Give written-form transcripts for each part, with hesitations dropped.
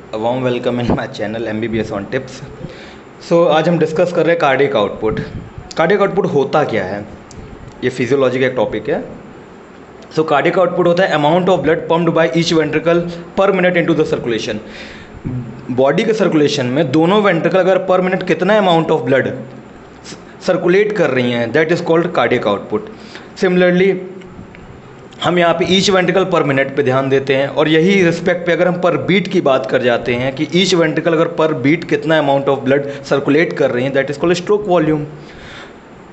Warm welcome in my channel MBBS on tips. आज हम discuss कर रहे हैं कार्डियक आउटपुट। कार्डियक आउटपुट होता क्या है? ये फिजियोलॉजी का एक टॉपिक है। कार्डियक आउटपुट होता है amount of blood pumped by each ventricle पर minute into the circulation. Body के सर्कुलेशन में दोनों वेंट्रिकल अगर पर मिनट कितना अमाउंट ऑफ ब्लड सर्कुलेट कर रही हैं, that is called cardiac output. Similarly हम यहाँ पे ईच वेंट्रिकल पर मिनट पे ध्यान देते हैं, और यही रिस्पेक्ट पे अगर हम पर बीट की बात कर जाते हैं कि ईच वेंट्रिकल अगर पर बीट कितना अमाउंट ऑफ ब्लड सर्कुलेट कर रही हैं, that is called stroke volume.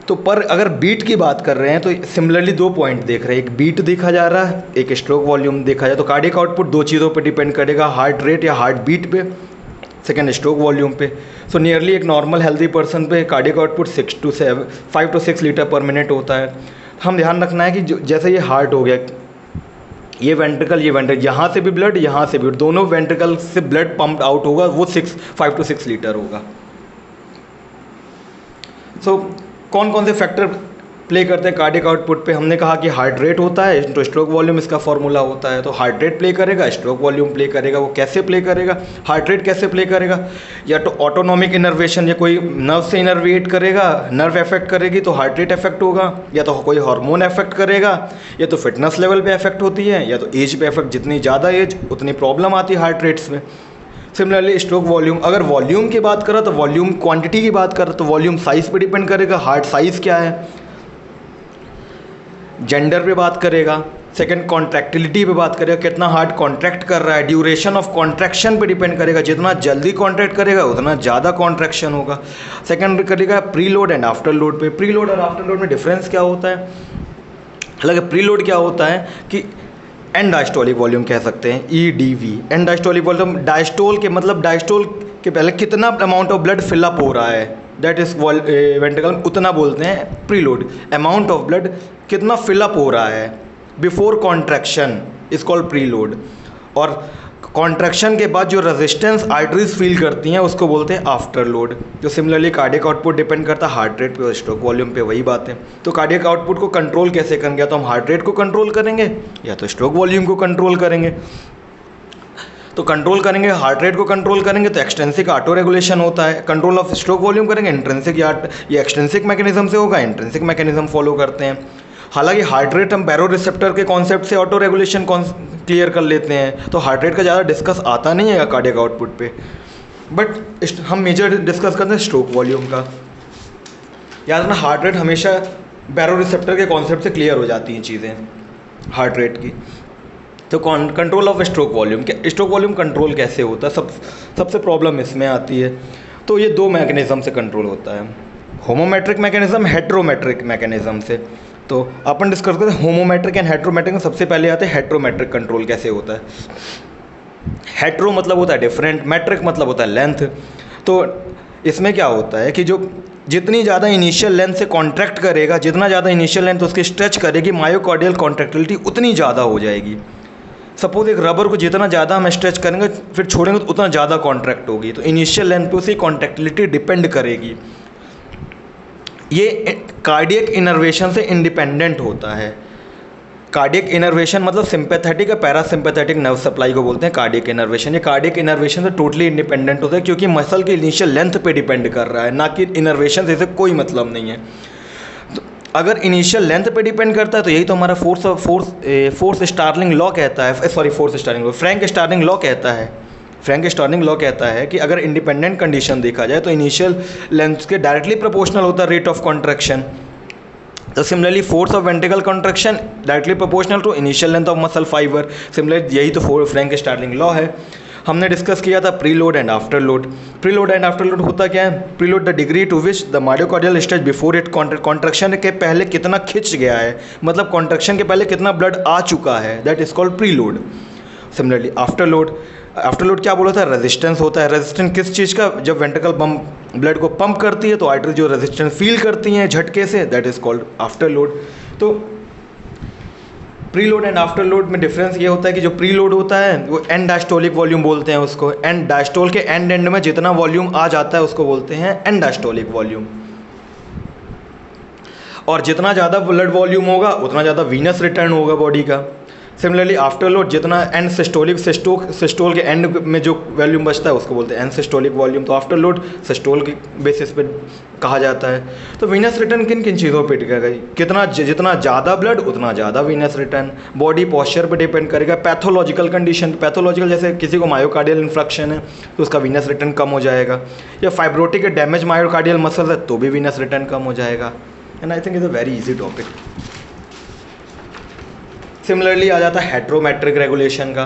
तो पर अगर बीट की बात कर रहे हैं तो सिमिलरली दो पॉइंट देख रहे हैं, एक बीट देखा जा रहा है, एक स्ट्रोक वॉल्यूम देखा जाए। तो कार्डियक आउटपुट दो चीज़ों पे डिपेंड करेगा, हार्ट रेट या हार्ट बीट पे, सेकेंड स्ट्रोक वॉल्यूम पे। नियरली एक नॉर्मल हेल्दी पर्सन पे कार्डियक आउटपुट 5 to 6 लीटर पर मिनट होता है। हम ध्यान रखना है कि जैसे ये हार्ट हो गया, ये वेंट्रिकल यहाँ से भी ब्लड, यहाँ से भी, दोनों वेंट्रिकल से ब्लड पंप आउट होगा, वो 5 to 6 लीटर होगा। कौन कौन से फैक्टर प्ले करते हैं कार्डियक आउटपुट पे? हमने कहा कि हार्ट रेट होता है, तो स्ट्रोक वॉल्यूम इसका फॉर्मूला होता है। तो हार्ट रेट प्ले करेगा, स्ट्रोक वॉल्यूम प्ले करेगा। वो कैसे प्ले करेगा? हार्ट रेट कैसे प्ले करेगा? या तो ऑटोनॉमिक इनर्वेशन, या कोई नर्व से इनर्वेट करेगा, नर्व इफेक्ट करेगी तो हार्ट रेट इफेक्ट होगा, या तो कोई हार्मोन इफेक्ट करेगा, या तो फिटनेस लेवल पे इफेक्ट होती है, या तो एज पे इफेक्ट। जितनी ज़्यादा एज उतनी प्रॉब्लम आती है हार्ट रेट्स में। सिमिलरली स्ट्रोक वॉल्यूम, अगर वॉल्यूम की बात करें तो वॉल्यूम क्वांटिटी की बात करें तो वॉल्यूम साइज़ पे डिपेंड करेगा। हार्ट साइज़ क्या है, जेंडर पे बात करेगा। सेकंड कॉन्ट्रैक्टिलिटी पे बात करेगा, कितना हार्ट कॉन्ट्रैक्ट कर रहा है, ड्यूरेशन ऑफ कॉन्ट्रैक्शन पे डिपेंड करेगा। जितना जल्दी कॉन्ट्रैक्ट करेगा उतना ज़्यादा कॉन्ट्रैक्शन होगा। सेकंड करेगा pre load and after load पे। प्री लोड और आफ्टर लोड में डिफरेंस क्या होता है? हालांकि प्री लोड क्या होता है कि एंड डायस्टोलिक वॉल्यूम कह सकते हैं, EDV, and diastolic volume. Diastole के मतलब डायस्टोल के पहले कितना अमाउंट ऑफ ब्लड फिलअप हो रहा है, दैट इज वेंट्रिकल, उतना बोलते हैं pre load. Amount of blood कितना फिलअप हो रहा है before contraction is called pre load. और कॉन्ट्रैक्शन के बाद जो रेजिस्टेंस आर्टरीज फील करती हैं उसको बोलते हैं आफ्टर लोड। जो सिमिलरली कार्डियक आउटपुट डिपेंड करता है हार्ट रेट पे और स्ट्रोक वॉल्यूम पे, वही बात है। तो कार्डियक आउटपुट को कंट्रोल कैसे करेंगे? या तो हम हार्ट रेट को कंट्रोल करेंगे या तो स्ट्रोक वॉल्यूम को कंट्रोल करेंगे। तो कंट्रोल करेंगे, हार्ट रेट को कंट्रोल करेंगे तो एक्सटेंसिक ऑटो रेगुलेशन होता है। कंट्रोल ऑफ स्ट्रोक वॉल्यूम करेंगे इंट्रिंसिक, या ये एक्सटेंसिक मैकेनिज्म से होगा, इंट्रिंसिक मैकेनिज्म फॉलो करते हैं। हालांकि हार्ट रेट हम बैरो रिसेप्टर के कॉन्सेप्ट से ऑटो रेगुलेशन क्लियर कर लेते हैं, तो हार्ट रेट का ज़्यादा डिस्कस आता नहीं है कार्डियक आउटपुट पे। बट हम मेजर डिस्कस करते हैं स्ट्रोक वॉल्यूम का। याद रखना, हार्ट रेट हमेशा बैरो रिसेप्टर के कॉन्सेप्ट से क्लियर हो जाती हैं चीज़ें हार्ट रेट की। तो control of stroke volume, stroke volume control कैसे होता है? सबसे प्रॉब्लम इसमें आती है। तो ये दो मैकेनिज़्म से कंट्रोल होता है, होमोमेट्रिक मैकेनिज़्म, हेट्रोमेट्रिक मैकेनिज़्म से। तो अपन डिस्कस करते हैं होमोमेट्रिक एंड हेट्रोमेट्रिक में। सबसे पहले आते हैं हेट्रोमेट्रिक कंट्रोल कैसे होता है। हेट्रो मतलब होता है डिफरेंट, मैट्रिक मतलब होता है लेंथ। तो इसमें क्या होता है कि जो जितनी ज़्यादा इनिशियल लेंथ से कॉन्ट्रैक्ट करेगा, जितना ज़्यादा इनिशियल लेंथ उसकी स्ट्रेच करेगी, मायोकार्डियल कॉन्ट्रैक्टिलिटी उतनी ज़्यादा हो जाएगी। सपोज एक रबर को जितना ज़्यादा हम स्ट्रेच करेंगे फिर छोड़ेंगे तो उतना ज़्यादा कॉन्ट्रैक्ट होगी। तो इनिशियल लेंथ पे उसकी कॉन्ट्रैक्टिलिटी डिपेंड करेगी। ये कार्डियक इनर्वेशन से इंडिपेंडेंट होता है। कार्डियक इनर्वेशन मतलब सिंपैथेटिक या पैरासिम्पैथेटिक नर्व सप्लाई को बोलते हैं कार्डियक इनर्वेशन। ये कार्डियक इनर्वेशन से टोटली इंडिपेंडेंट होता है, क्योंकि मसल की इनिशियल लेंथ पे डिपेंड कर रहा है, ना कि इनर्वेशन से इसे कोई मतलब नहीं है। तो अगर इनिशियल लेंथ पे डिपेंड करता है तो यही तो हमारा फोर्स स्टार्लिंग लॉ कहता है, फ्रैंक स्टार्लिंग लॉ कहता है। फ्रैंक स्टार्लिंग लॉ कहता है कि अगर इंडिपेंडेंट कंडीशन देखा जाए तो इनिशियल लेंथ के डायरेक्टली प्रोपोर्शनल होता है रेट ऑफ कॉन्ट्रैक्शन। तो similarly force of ventricle contraction directly proportional to initial length of muscle fibre. Similarly यही तो फ्रैंक स्टार्लिंग लॉ है। हमने डिस्कस किया था pre load and after load. Pre load and after load होता क्या है? Preload the degree to which the myocardial stretch before it contraction के पहले कितना खिंच गया है, मतलब कॉन्ट्रैक्शन के पहले कितना ब्लड आ चुका है, that is called pre load. Similarly after load क्या बोला था? रेजिस्टेंस होता है। रेजिस्टेंस किस चीज़ का? जब वेंट्रिकल ब्लड को पंप करती है तो आर्टरी जो रेजिस्टेंस फील करती हैं झटके से, that is called after load. तो pre load and after load में डिफरेंस ये होता है कि जो प्री लोड होता है वो एंड डायस्टोलिक वॉल्यूम बोलते हैं उसको। एंड डायस्टोल के एंड में जितना वॉल्यूम आ जाता है उसको बोलते हैं एंड डायस्टोलिक वॉल्यूम। और जितना ज़्यादा ब्लड वॉल्यूम होगा उतना ज़्यादा वीनस रिटर्न होगा बॉडी का। सिमिलरली आफ्टर लोड जितना एंड सिस्टोल के एंड में जो वॉल्यूम बचता है उसको बोलते हैं एंड सिस्टोलिक वॉल्यूम। तो आफ्टर लोड सिस्टोल के बेसिस पे कहा जाता है। तो वीनस रिटर्न किन किन चीज़ों पे डिपेंड करेगा, जितना ज़्यादा ब्लड उतना ज़्यादा वीनस रिटर्न। बॉडी पॉस्चर पे डिपेंड करेगा। पैथोलॉजिकल कंडीशन, पैथोलॉजिकल जैसे किसी को मायोकार्डियल इन्फ्रक्शन है तो उसका वीनस रिटर्न कम हो जाएगा, या फाइब्रोटिक डैमेज मायोकार्डियल मसल है तो भी वीनस रिटर्न कम हो जाएगा। And I think is a very easy topic. Similarly आ जाता है हेट्रोमेट्रिक रेगुलेशन का।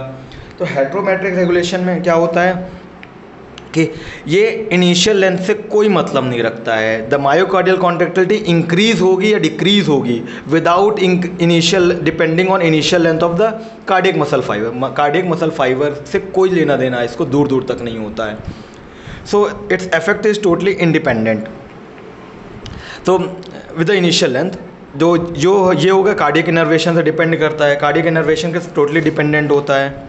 तो हेट्रोमेट्रिक रेगुलेशन में क्या होता है कि ये इनिशियल लेंथ से कोई मतलब नहीं रखता है। द मायोकार्डियल कॉन्ट्रैक्टिलिटी इंक्रीज होगी या डिक्रीज होगी without initial, depending on initial length of the cardiac muscle fibre. Cardiac muscle fibre से कोई लेना देना इसको दूर दूर तक नहीं होता है। So its effect is totally independent. तो विद द इनिशियल लेंथ जो ये होगा कार्डियक इनर्वेशन से डिपेंड करता है। कार्डियक इनर्वेशन के टोटली डिपेंडेंट होता है।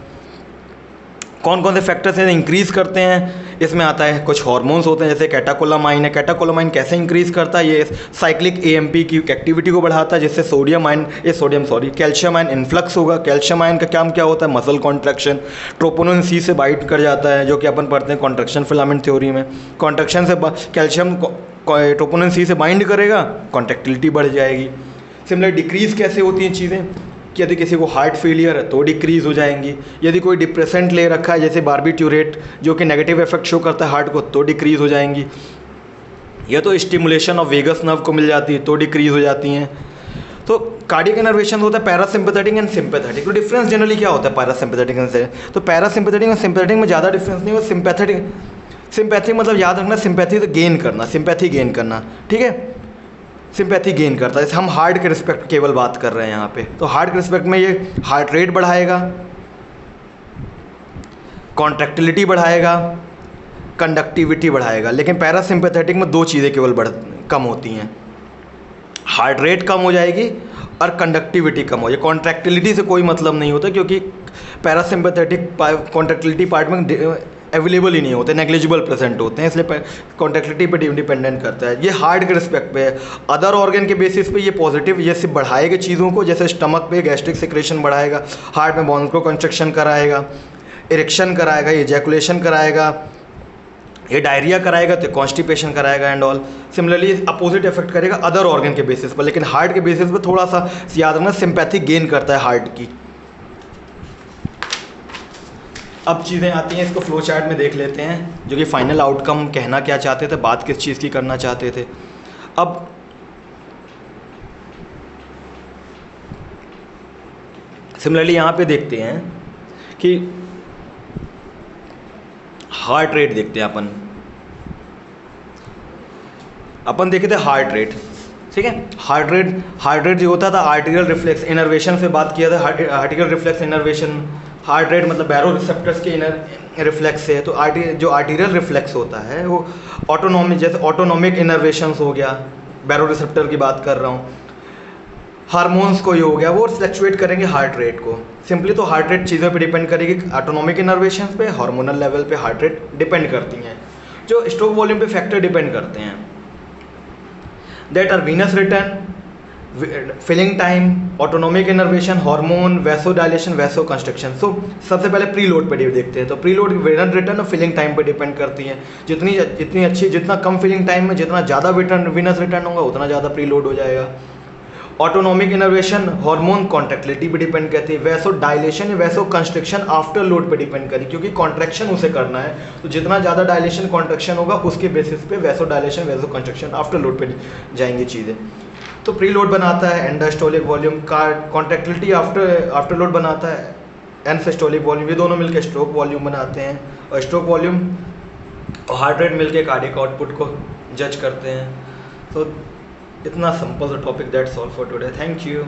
कौन कौन से फैक्टर्स हैं इंक्रीज़ करते हैं, इसमें आता है कुछ हार्मोन्स होते हैं जैसे कैटाकोलामाइन है। कैटाकोलामाइन कैसे इंक्रीज़ करता है, ये साइक्लिक एएमपी की एक्टिविटी को बढ़ाता है जिससे कैल्शियम आयन इन्फ्लक्स होगा। कैल्शियम आयन का काम क्या होता है, मसल कॉन्ट्रैक्शन। ट्रोपोनिन सी से बाइट कर जाता है जो कि अपन पढ़ते हैं कॉन्ट्रैक्शन फिलामेंट थ्योरी में। कॉन्ट्रैक्शन से कैल्शियम ट्रोपोनिन सी से बाइंड करेगा, कॉन्ट्रैक्टिलिटी बढ़ जाएगी। सिमिलर डिक्रीज़ कैसे होती हैं चीज़ें कि यदि किसी को हार्ट फेलियर है तो डिक्रीज़ हो जाएंगी। यदि कोई डिप्रेसेंट ले रखा है जैसे बार्बिट्यूरेट जो कि नेगेटिव इफेक्ट शो करता है हार्ट को तो डिक्रीज़ हो जाएंगी। या तो स्टिमुलेशन ऑफ वेगस नर्व को मिल जाती है तो डिक्रीज़ हो जाती हैं। तो कार्डियक इनर्वेशन होता है पैरासिम्पैथेटिक एंड सिंपैथेटिक। तो डिफरेंस जनरली क्या होता है पैरासिम्पैथेटिक से, तो पैरासिम्पैथेटिक और सिंपैथेटिक में ज़्यादा डिफरेंस नहीं होता। सिंपैथी मतलब याद रखना, सिंपैथी तो गेन करना, सिंपैथी गेन करना, ठीक है। सिंपैथी गेन करता है। जैसे हम हार्ट के रिस्पेक्ट केवल बात कर रहे हैं यहाँ पे, तो हार्ट के रिस्पेक्ट में ये हार्ट रेट बढ़ाएगा, कॉन्ट्रैक्टिलिटी बढ़ाएगा, कंडक्टिविटी बढ़ाएगा। लेकिन पैरासिम्पैथेटिक में दो चीज़ें केवल कम होती हैं, हार्ट रेट कम हो जाएगी और कंडक्टिविटी कम हो जाएगी। कॉन्ट्रैक्टिलिटी से कोई मतलब नहीं होता क्योंकि पैरासिम्पैथेटिक कॉन्ट्रैक्टिलिटी पार्ट में अवेलेबल ही नहीं होते, नेग्लिजिबल प्रेजेंट होते हैं, इसलिए कॉन्ट्रैक्टिलिटी पे डिपेंडेंट करता है। ये हार्ट के रिस्पेक्ट पे है। अदर ऑर्गन के बेसिस पे ये पॉजिटिव, ये सिर्फ बढ़ाएगा चीज़ों को, जैसे स्टमक पे गैस्ट्रिक सेक्रेशन बढ़ाएगा, हार्ट में बॉन्को कंस्ट्रक्शन कराएगा, इरेक्शन कराएगा, इजैकुलेशन कराएगा, ये डायरिया कराएगा तो कॉन्स्टिपेशन कराएगा and all. Similarly opposite effect करेगा अदर ऑर्गन के बेसिस पर, लेकिन हार्ट के बेसिस पर थोड़ा सा याद रखना सिंपैथी गेन करता है हार्ट की। अब चीज़ें आती हैं, इसको फ्लो चार्ट में देख लेते हैं जो कि फाइनल आउटकम कहना क्या चाहते थे, बात किस चीज़ की करना चाहते थे। अब सिमिलरली यहाँ पे देखते हैं कि हार्ट रेट देखते हैं अपन देखे थे हार्ट रेट, ठीक है। हार्ट रेट जो होता था आर्टेरियल रिफ्लेक्स इनर्वेशन से बात किया था, arterial reflex innervation. Heart rate मतलब बैरो रिसेप्टर्स के इनर रिफ्लेक्स से, तो जो आर्टेरियल रिफ्लेक्स होता है वो ऑटोनॉमिक, जैसे ऑटोनॉमिक इनर्वेशंस हो गया, बैरो रिसेप्टर की बात कर रहा हूँ। हार्मोन्स को ये हो गया, वो फ्लक्चुएट करेंगे हार्ट रेट को। सिंपली तो हार्ट रेट चीज़ों पे डिपेंड करेगी, ऑटोनॉमिक इनर्वेशंस पे, हार्मोनल लेवल पे हार्ट रेट डिपेंड करती हैं। जो स्ट्रोक वॉल्यूम पे फैक्टर डिपेंड करते हैं that are venous return, filling time, autonomic innervation, hormone, vasodilation, vasoconstriction. So सबसे पहले प्री लोड पे देखते हैं। तो प्री लोड वेनस रिटर्न और फिलिंग टाइम पे डिपेंड करती है। जितनी अच्छी, जितना कम फिलिंग टाइम में जितना ज़्यादा वीनस रिटर्न होगा उतना ज़्यादा प्री लोड हो जाएगा। ऑटोनॉमिक इनर्वेशन, हार्मोन, कॉन्ट्रैक्टिलिटी पे डिपेंड करती है। Vaso dilation, vaso construction after load पे डिपेंड करी, क्योंकि कॉन्ट्रैक्शन उसे करना है, तो जितना ज़्यादा डायलेशन कॉन्ट्रैक्शन होगा उसके बेसिस पे vaso dilation, vaso construction after load पे जाएंगी चीज़ें। तो प्री लोड बनाता है एंडास्टोलिक वॉल्यूम, कॉन्ट्रैक्टिलिटी आफ्टर लोड बनाता है एंड सिस्टोलिक वॉल्यूम। ये दोनों मिलकर स्ट्रोक वॉल्यूम बनाते हैं, और स्ट्रोक वॉल्यूम और हार्ट रेट मिलकर कार्डियक आउटपुट को जज करते हैं। तो इतना सिंपल सा topic, that's all for today, thank you.